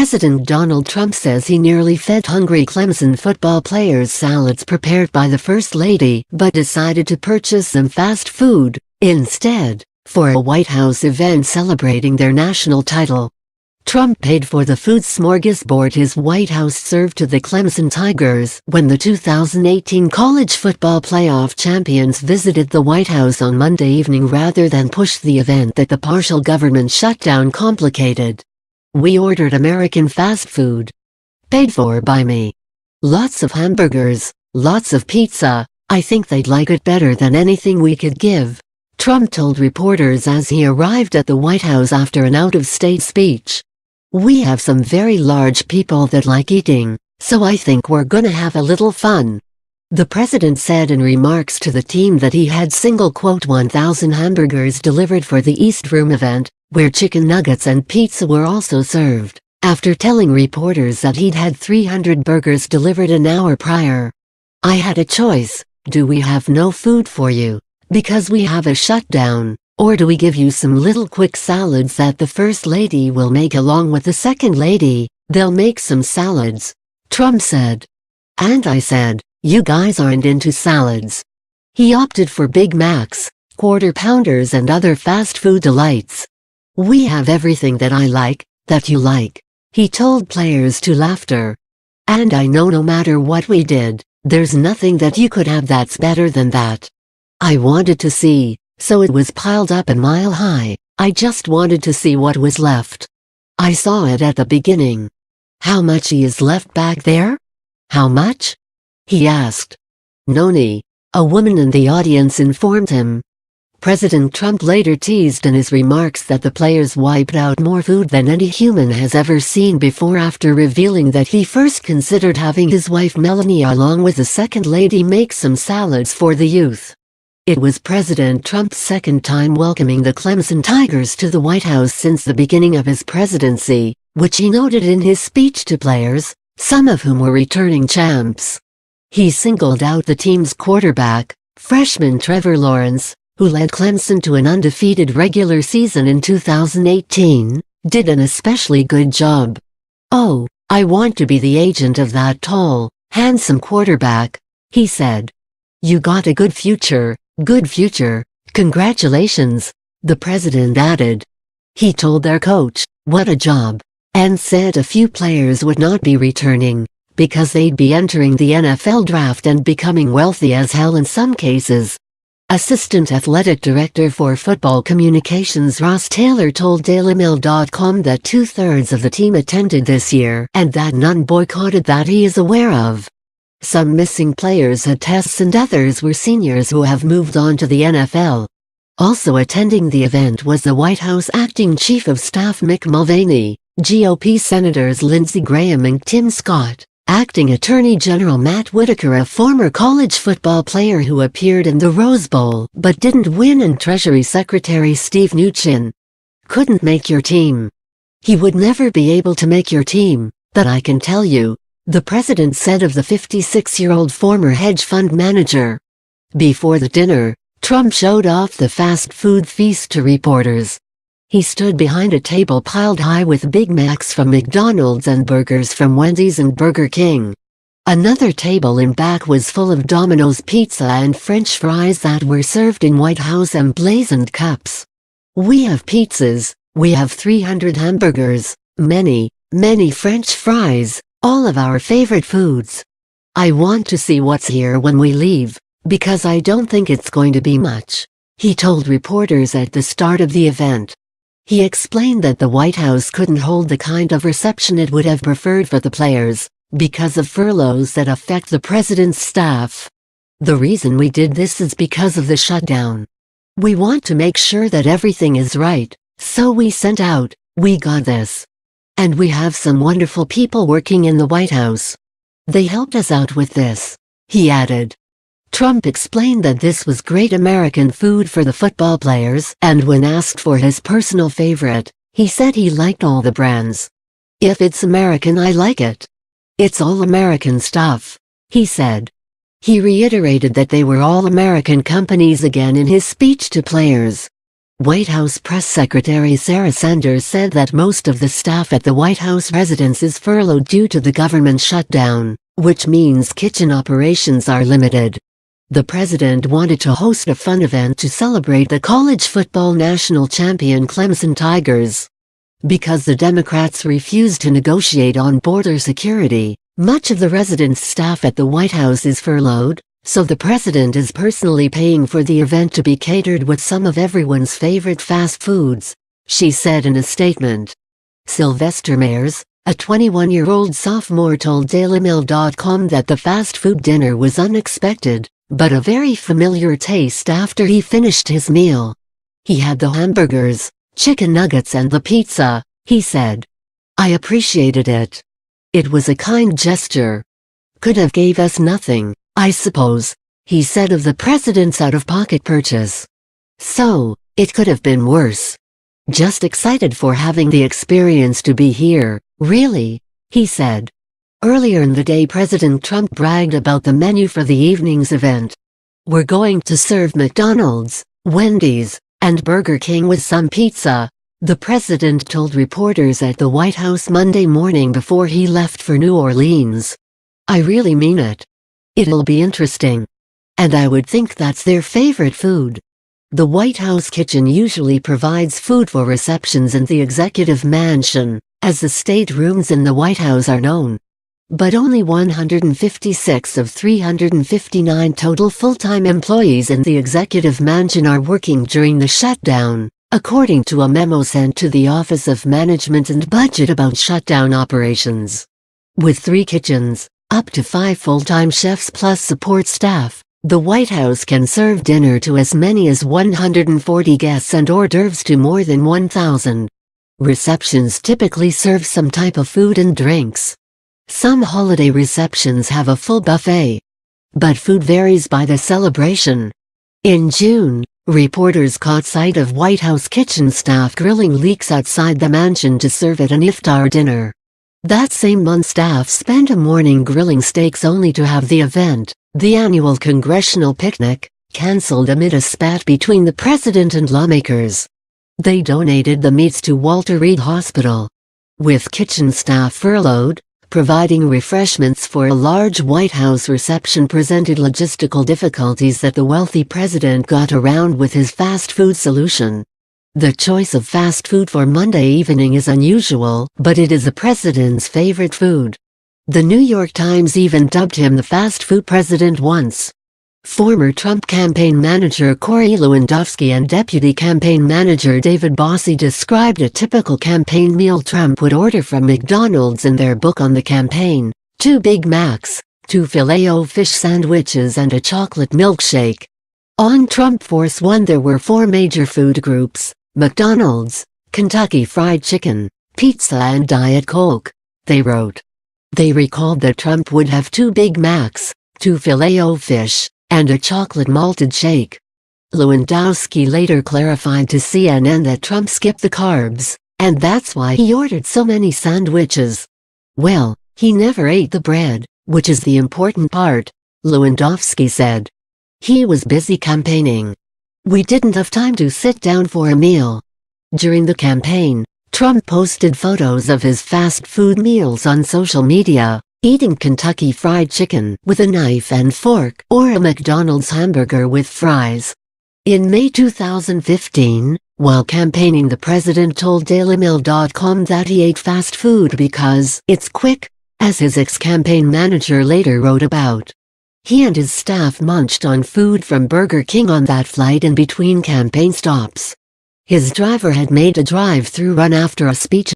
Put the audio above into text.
President Donald Trump says he nearly fed hungry Clemson football players salads prepared by the First Lady, but decided to purchase some fast food instead for a White House event celebrating their national title. Trump paid for the food smorgasbord his White House served to the Clemson Tigers when the 2018 college football playoff champions visited the White House on Monday evening rather than push the event that the partial government shutdown complicated. "We ordered American fast food. Paid for by me. Lots of hamburgers, lots of pizza. I think they'd like it better than anything we could give," Trump told reporters as he arrived at the White House after an out-of-state speech. "We have some very large people that like eating, so I think we're gonna have a little fun," the president said in remarks to the team that he had quote 1,000 hamburgers delivered for the East Room event, where chicken nuggets and pizza were also served, after telling reporters that he'd had 300 burgers delivered an hour prior. "I had a choice: do we have no food for you, because we have a shutdown, or do we give you some little quick salads that the First Lady will make along with the Second Lady? They'll make some salads," Trump said. "And I said, you guys aren't into salads." He opted for Big Macs, Quarter Pounders and other fast food delights. "We have everything that I like, that you like," he told players to laughter. "And I know no matter what we did, there's nothing that you could have that's better than that. I wanted to see, so it was piled up a mile high. I just wanted to see what was left. I saw it at the beginning." "How much is left back there?" "How much?" he asked. "Noni," a woman in the audience informed him. President Trump later teased in his remarks that the players wiped out more food than any human has ever seen before after revealing that he first considered having his wife Melania along with the Second Lady make some salads for the youth. It was President Trump's second time welcoming the Clemson Tigers to the White House since the beginning of his presidency, which he noted in his speech to players, some of whom were returning champs. He singled out the team's quarterback, freshman Trevor Lawrence, who led Clemson to an undefeated regular season in 2018, did an especially good job. "Oh, I want to be the agent of that tall, handsome quarterback," he said. "You got a good future, congratulations," the president added. He told their coach, "What a job," and said a few players would not be returning, because they'd be entering the NFL draft and becoming wealthy as hell in some cases. Assistant Athletic Director for Football Communications Ross Taylor told DailyMail.com that 2/3 of the team attended this year and that none boycotted that he is aware of. Some missing players had tests and others were seniors who have moved on to the NFL. Also attending the event was the White House Acting Chief of Staff Mick Mulvaney, GOP Senators Lindsey Graham and Tim Scott, Acting Attorney General Matt Whitaker, a former college football player who appeared in the Rose Bowl but didn't win, and Treasury Secretary Steve Mnuchin. "Couldn't make your team. He would never be able to make your team, that I can tell you," the president said of the 56-year-old former hedge fund manager. Before the dinner, Trump showed off the fast food feast to reporters. He stood behind a table piled high with Big Macs from McDonald's and burgers from Wendy's and Burger King. Another table in back was full of Domino's pizza and French fries that were served in White House emblazoned cups. "We have pizzas, we have 300 hamburgers, many French fries, all of our favorite foods. I want to see what's here when we leave, because I don't think it's going to be much," he told reporters at the start of the event. He explained that the White House couldn't hold the kind of reception it would have preferred for the players, because of furloughs that affect the president's staff. "The reason we did this is because of the shutdown. We want to make sure that everything is right, so we sent out, we got this. And we have some wonderful people working in the White House. They helped us out with this," he added. Trump explained that this was great American food for the football players, and when asked for his personal favorite, he said he liked all the brands. "If it's American, I like it. It's all American stuff," he said. He reiterated that they were all American companies again in his speech to players. White House Press Secretary Sarah Sanders said that most of the staff at the White House residence is furloughed due to the government shutdown, which means kitchen operations are limited. The president wanted to host a fun event to celebrate the college football national champion Clemson Tigers. Because the Democrats refused to negotiate on border security, much of the residence staff at the White House is furloughed, so the president is personally paying for the event to be catered with some of everyone's favorite fast foods, she said in a statement. Sylvester Mayers, a 21-year-old sophomore, told DailyMail.com that the fast food dinner was unexpected, but a very familiar taste after he finished his meal. He had the hamburgers, chicken nuggets and the pizza, he said. I appreciated it. It was a kind gesture. Could have gave us nothing, I suppose, he said of the president's out-of-pocket purchase. So, it could have been worse. Just excited for having the experience to be here, really, he said. Earlier in the day, President Trump bragged about the menu for the evening's event. We're going to serve McDonald's, Wendy's, and Burger King with some pizza, the president told reporters at the White House Monday morning before he left for New Orleans. I really mean it. It'll be interesting. And I would think that's their favorite food. The White House kitchen usually provides food for receptions in the executive mansion, as the state rooms in the White House are known. But only 156 of 359 total full-time employees in the executive mansion are working during the shutdown, according to a memo sent to the Office of Management and Budget about shutdown operations. With 3 kitchens, up to 5 full-time chefs plus support staff, the White House can serve dinner to as many as 140 guests and hors d'oeuvres to more than 1,000. Receptions typically serve some type of food and drinks. Some holiday receptions have a full buffet. But food varies by the celebration. In June, reporters caught sight of White House kitchen staff grilling leeks outside the mansion to serve at an iftar dinner. That same month, staff spent a morning grilling steaks only to have the event, the annual congressional picnic, canceled amid a spat between the president and lawmakers. They donated the meats to Walter Reed Hospital. With kitchen staff furloughed, providing refreshments for a large White House reception presented logistical difficulties that the wealthy president got around with his fast food solution. The choice of fast food for Monday evening is unusual, but it is the president's favorite food. The New York Times even dubbed him the fast food president once. Former Trump campaign manager Corey Lewandowski and deputy campaign manager David Bossie described a typical campaign meal Trump would order from McDonald's in their book on the campaign: 2 Big Macs, 2 Filet-O-Fish sandwiches and a chocolate milkshake. On Trump Force 1 there were 4 major food groups: McDonald's, Kentucky Fried Chicken, pizza and Diet Coke, they wrote. They recalled that Trump would have 2 Big Macs, 2 Filet-O-Fish, and a chocolate malted shake. Lewandowski later clarified to CNN that Trump skipped the carbs, and that's why he ordered so many sandwiches. Well, he never ate the bread, which is the important part, Lewandowski said. He was busy campaigning. We didn't have time to sit down for a meal. During the campaign, Trump posted photos of his fast food meals on social media, eating Kentucky Fried Chicken with a knife and fork or a McDonald's hamburger with fries. In May 2015, while campaigning, the president told DailyMail.com that he ate fast food because it's quick, as his ex-campaign manager later wrote about. He and his staff munched on food from Burger King on that flight in between campaign stops. His driver had made a drive-through run after a speech